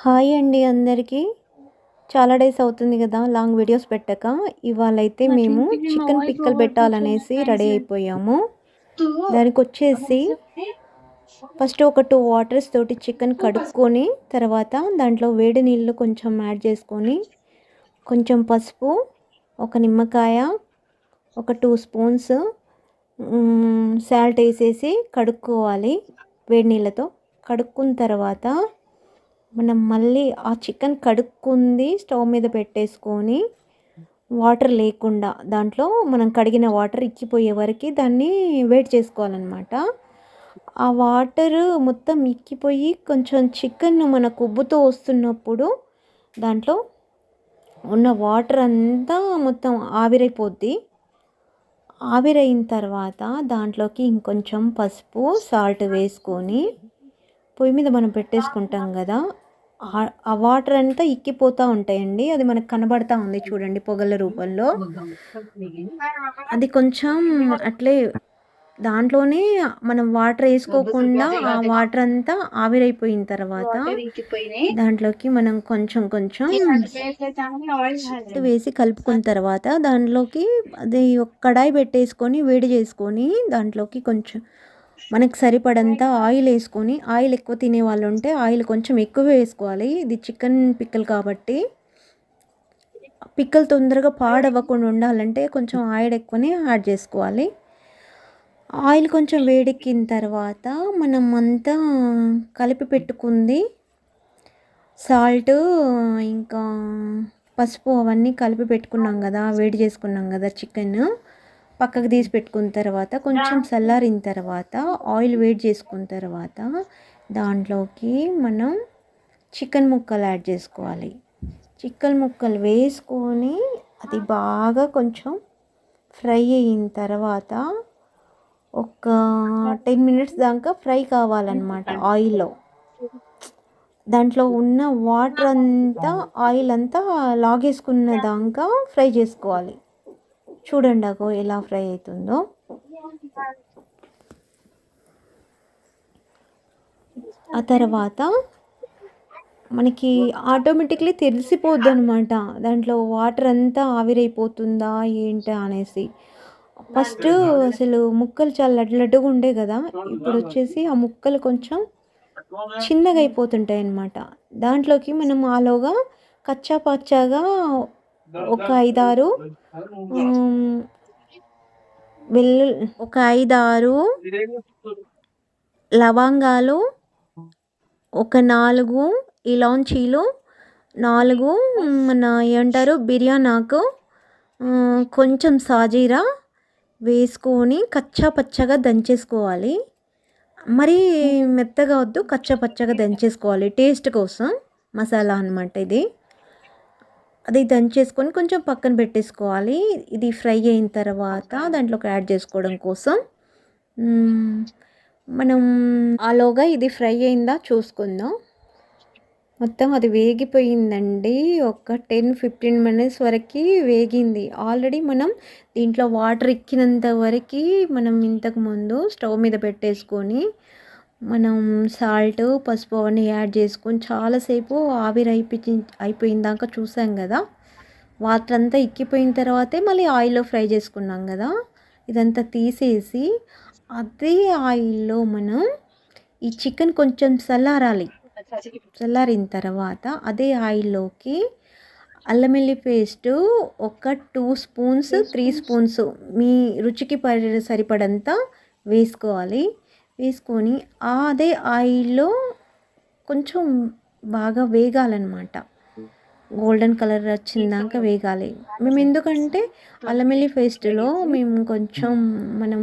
Hi అండి అందరికీ. చాలా డేస్ అవుతుంది గదా! లాంగ్ వీడియోస్ పెట్టక. ఇవాళైతే మేము చికెన్ పిక్కలు పెట్టాలనేసి రెడీ అయిపోయాము. దానికొచ్చేసి ఫస్ట్ ఒక 2 వాటర్స్ తోటి చికెన్ కడుక్కొని, తర్వాత దాంట్లో వేడి నీళ్ళు కొంచెం యాడ్ చేసుకొని, కొంచెం పసుపు, ఒక నిమ్మకాయ, ఒక 2 స్పూన్స్ సాల్ట్ ఏసేసి కడుక్కోవాలి వేడి నీళ్ళతో. కడుక్కున్న తర్వాత మనం మళ్ళీ ఆ చికెన్ కడుక్కుంది స్టవ్ మీద పెట్టేసుకొని వాటర్ లేకుండా దాంట్లో మనం కడిగిన వాటర్ ఇక్కిపోయే వరకు దాన్ని వేడి చేసుకోవాలన్నమాట. ఆ వాటర్ మొత్తం ఇక్కిపోయి కొంచెం చికెన్ మనకు ఉబ్బుతో వస్తున్నప్పుడు దాంట్లో ఉన్న వాటర్ అంతా మొత్తం ఆవిరైపోద్ది. ఆవిరైన తర్వాత దాంట్లోకి ఇంకొంచెం పసుపు, సాల్ట్ వేసుకొని పొయ్యి మీద మనం పెట్టేసుకుంటాం కదా, ఆ వాటర్ అంతా ఇక్కిపోతూ ఉంటాయండి. అది మనకు కనబడతా ఉంది చూడండి పొగల రూపంలో. అది కొంచెం అట్లే దాంట్లోనే మనం వాటర్ వేసుకోకుండా ఆ వాటర్ అంతా ఆవిరైపోయిన తర్వాత దాంట్లోకి మనం కొంచెం కొంచెం వేసి కలుపుకున్న తర్వాత దాంట్లోకి అది ఒక కడాయి పెట్టేసుకొని వేడి చేసుకొని దాంట్లోకి కొంచెం మనకు సరిపడంత ఆయిల్ వేసుకొని, ఆయిల్ ఎక్కువ తినే వాళ్ళు ఉంటే ఆయిల్ కొంచెం ఎక్కువ వేసుకోవాలి. ఇది చికెన్ పిక్కల్ కాబట్టి పిక్కలు తొందరగా పాడవ్వకుండా ఉండాలంటే కొంచెం ఆయిల్ ఎక్కువనే యాడ్ చేసుకోవాలి. ఆయిల్ కొంచెం వేడెక్కిన తర్వాత మనం అంతా కలిపి పెట్టుకుంది సాల్ట్ ఇంకా పసుపు అవన్నీ కలిపి పెట్టుకున్నాం కదా, వేడి చేసుకున్నాం కదా చికెన్, పక్కకు తీసి పెట్టుకున్న తర్వాత కొంచెం చల్లారిన తర్వాత ఆయిల్ వేడి చేసుకున్న తర్వాత దాంట్లోకి మనం చికెన్ ముక్కలు యాడ్ చేసుకోవాలి. చికెన్ ముక్కలు వేసుకొని అది బాగా కొంచెం ఫ్రై అయిన తర్వాత ఒక 10 మినిట్స్ దాకా ఫ్రై కావాలన్నమాట ఆయిల్లో. దాంట్లో ఉన్న వాటర్ అంతా ఆయిల్ అంతా లాగేసుకున్న దాకా ఫ్రై చేసుకోవాలి. చూడండి అగో ఎలా ఫ్రై అవుతుందో. ఆ తర్వాత మనకి ఆటోమేటిక్లీ తెలిసిపోద్ది అనమాట దాంట్లో వాటర్ అంతా ఆవిరైపోతుందా ఏంటా అనేసి. ఫస్ట్ అసలు ముక్కలు చాలా లడ్డుగా ఉండే కదా, ఇప్పుడు వచ్చేసి ఆ ముక్కలు కొంచెం చిన్నగా అయిపోతుంటాయి అన్నమాట. దాంట్లోకి మనం ఆలోగా కచ్చా పచ్చాగా ఒక 5-6 ఒక 5-6 లవంగాలు, ఒక 4 ఇలాచీలు, 4 మన ఏమంటారు బిర్యానీ ఆకు, కొంచెం సాజీరా వేసుకొని కచ్చా పచ్చగా దంచేసుకోవాలి. మరీ మెత్తగా వద్దు, కచ్చా పచ్చగా దంచేసుకోవాలి టేస్ట్ కోసం. మసాలా అన్నమాట ఇది. అది దంచేసుకొని కొంచెం పక్కన పెట్టేసుకోవాలి. ఇది ఫ్రై అయిన తర్వాత దాంట్లోకి యాడ్ చేసుకోవడం కోసం మనం ఆలోగా ఇది ఫ్రై అయిందా చూసుకుందాం. మొత్తం అది వేగిపోయిందండి. ఒక 10-15 మినిట్స్ వరకు వేగింది. ఆల్రెడీ మనం దీంట్లో వాటర్ ఎక్కినంత వరకు మనం ఇంతకుముందు స్టవ్ మీద పెట్టేసుకొని మనం సాల్ట్, పసుపు అవన్నీ యాడ్ చేసుకొని చాలాసేపు అయిపోయిన దాకా చూసాం కదా. వాటర్ అంతా ఎక్కిపోయిన తర్వాతే మళ్ళీ ఆయిల్లో ఫ్రై చేసుకున్నాం కదా. ఇదంతా తీసేసి అదే ఆయిల్లో మనం ఈ చికెన్ కొంచెం చల్లారిన తర్వాత అదే ఆయిల్లోకి అల్లం వెల్లుల్లి పేస్టు ఒక 2 స్పూన్స్ 3 స్పూన్స్ మీ రుచికి సరిపడంత వేసుకోవాలి. వేసుకొని అదే ఆయిల్లో కొంచెం బాగా వేగాలన్నమాట. గోల్డెన్ కలర్ వచ్చిందాక వేగాలి. మేము ఎందుకంటే అల్లం వెల్లుల్లి పేస్టులో మేము కొంచెం మనం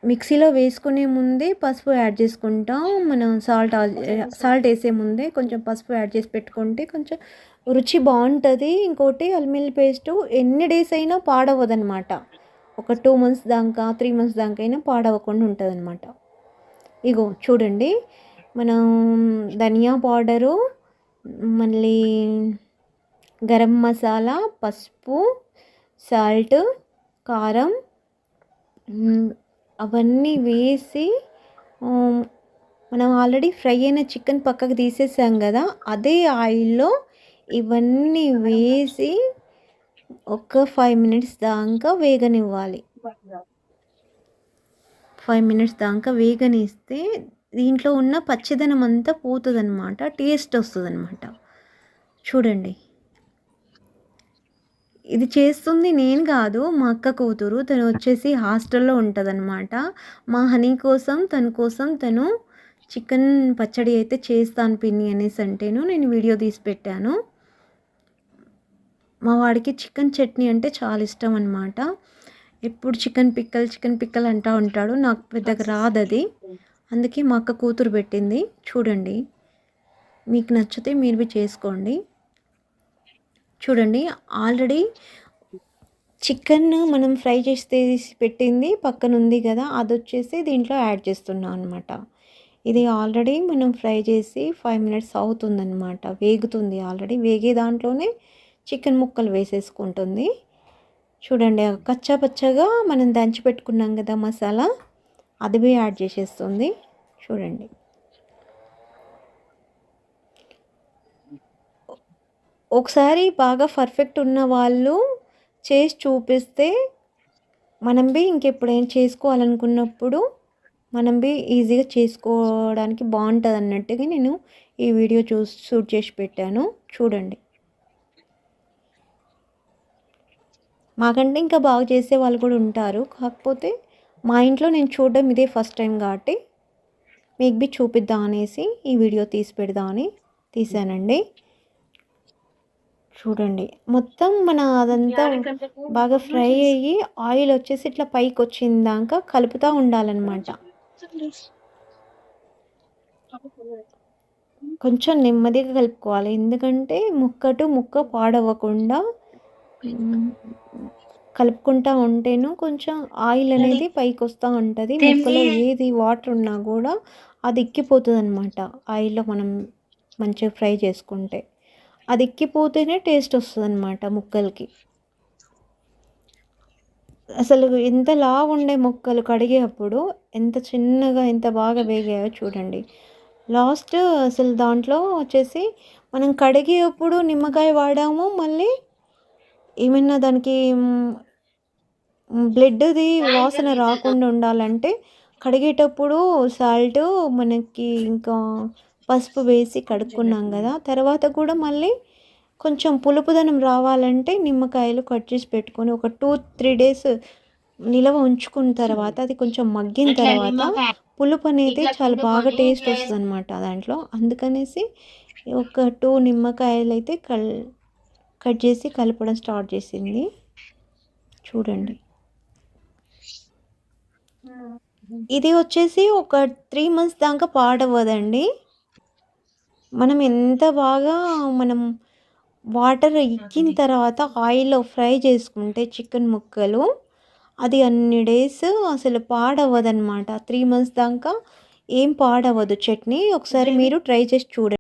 మిక్సీలో వేసుకునే ముందే పసుపు యాడ్ చేసుకుంటాం. మనం సాల్ట్ వేసే ముందే కొంచెం పసుపు యాడ్ చేసి పెట్టుకుంటే కొంచెం రుచి బాగుంటుంది. ఇంకోటి అల్లం వెల్లుల్లి పేస్టు ఎన్ని డేస్ అయినా పాడవదనమాట. ఒక 2 మంత్స్ దాకా 3 మంత్స్ దాకా అయినా పాడవకుండా ఉంటుంది అనమాట. ఇగో చూడండి, మనం ధనియా పౌడరు, మళ్ళీ గరం మసాలా, పసుపు, సాల్ట్, కారం అవన్నీ వేసి మనం ఆల్రెడీ ఫ్రై అయిన చికెన్ పక్కకు తీసేసాం కదా, అదే ఆయిల్లో ఇవన్నీ వేసి ఒక 5 మినిట్స్ దాకా వేగనివ్వాలి. 5 మినిట్స్ దాకా వేగనిస్తే దీంట్లో ఉన్న పచ్చిదనం అంతా పోతుందన్నమాట, టేస్ట్ వస్తుందన్నమాట. చూడండి, ఇది చేస్తుంది నేను కాదు, మా అక్క కూతురు. తను వచ్చేసి హాస్టల్లో ఉంటుందన్నమాట. మా హనీ కోసం తను చికెన్ పచ్చడి అయితే చేస్తాను పిన్ని అనేసి అంటేను నేను వీడియో తీసి పెట్టాను. మా వాడికి చికెన్ చట్నీ అంటే చాలా ఇష్టం అనమాట. ఎప్పుడు చికెన్ పిక్కల్ అంటూ ఉంటాడు. నాకు పెద్దగా రాదు అది, అందుకే మా అక్క కూతురు పెట్టింది. చూడండి, మీకు నచ్చితే మీరు చేసుకోండి. చూడండి, ఆల్రెడీ చికెన్ మనం ఫ్రై చేసి పెట్టింది పక్కన ఉంది కదా, అది వచ్చేసి దీంట్లో యాడ్ చేస్తున్నాం అనమాట. ఇది ఆల్రెడీ మనం ఫ్రై చేసి 5 మినిట్స్ అవుతుందన్నమాట, వేగుతుంది. ఆల్రెడీ వేగే దాంట్లోనే చికెన్ ముక్కలు వేసేసుకుంటుంది. చూడండి, కచ్చా పచ్చగా మనం దంచి పెట్టుకున్నాం కదా మసాలా, అది యాడ్ చేసేస్తుంది. చూడండి, ఒకసారి బాగా పర్ఫెక్ట్ ఉన్న వాళ్ళు చేసి చూపిస్తే మనం ఇంకెప్పుడైనా చేసుకోవాలనుకున్నప్పుడు మనం ఈజీగా చేసుకోవడానికి బాగుంటుంది అన్నట్టుగా నేను ఈ వీడియో షూట్ చేసి పెట్టాను. చూడండి, మాకంటే ఇంకా బాగా చేసే వాళ్ళు కూడా ఉంటారు, కాకపోతే మా ఇంట్లో నేను చూడడం ఇదే ఫస్ట్ టైం కాబట్టి మీకు చూపిద్దాం అనేసి ఈ వీడియో తీసి పెడదామని తీసానండి. చూడండి, మొత్తం మన అదంతా బాగా ఫ్రై అయ్యి ఆయిల్ వచ్చేసి ఇట్లా పైకి వచ్చిందాక కలుపుతూ ఉండాలన్నమాట. కొంచెం నెమ్మదిగా కలుపుకోవాలి, ఎందుకంటే ముక్క పాడవ్వకుండా కలుపుకుంటూ ఉంటేను కొంచెం ఆయిల్ అనేది పైకి వస్తూ ఉంటుంది. ముక్కలో ఏది వాటర్ ఉన్నా కూడా అది ఎక్కిపోతుంది అనమాట. ఆయిల్లో మనం మంచిగా ఫ్రై చేసుకుంటే అది ఎక్కిపోతేనే టేస్ట్ వస్తుంది అనమాట ముక్కలకి. అసలు ఎంత లావు ఉండే ముక్కలు కడిగేటప్పుడు ఎంత చిన్నగా ఎంత బాగా వేగాయో చూడండి. లాస్ట్ అసలు దాంట్లో వచ్చేసి మనం కడిగేటప్పుడు నిమ్మకాయ వాడాము, మళ్ళీ ఏమైనా దానికి బ్లడ్ది వాసన రాకుండా ఉండాలంటే కడిగేటప్పుడు సాల్ట్ మనకి ఇంకా పసుపు వేసి కడుక్కున్నాం కదా, తర్వాత కూడా మళ్ళీ కొంచెం పులుపుదనం రావాలంటే నిమ్మకాయలు కట్ చేసి పెట్టుకొని ఒక 2-3 డేస్ నిలవ ఉంచుకున్న తర్వాత అది కొంచెం మగ్గిన తర్వాత పులుపు అనేది చాలా బాగా టేస్ట్ వస్తుంది అనమాట దాంట్లో. అందుకనేసి ఒక 2 నిమ్మకాయలు అయితే కట్ చేసి కలపడం స్టార్ట్ చేసింది. చూడండి, ఇది వచ్చేసి ఒక 3 మంత్స్ దాకా పాడవ్వదండి. మనం ఎంత బాగా వాటర్ ఎక్కిన తర్వాత ఆయిల్లో ఫ్రై చేసుకుంటే చికెన్ ముక్కలు, అది అన్ని డేస్ అసలు పాడవ్వదన్నమాట. 3 మంత్స్ దాకా ఏం పాడవ్వదు చట్నీ. ఒకసారి మీరు ట్రై చేసి చూడండి.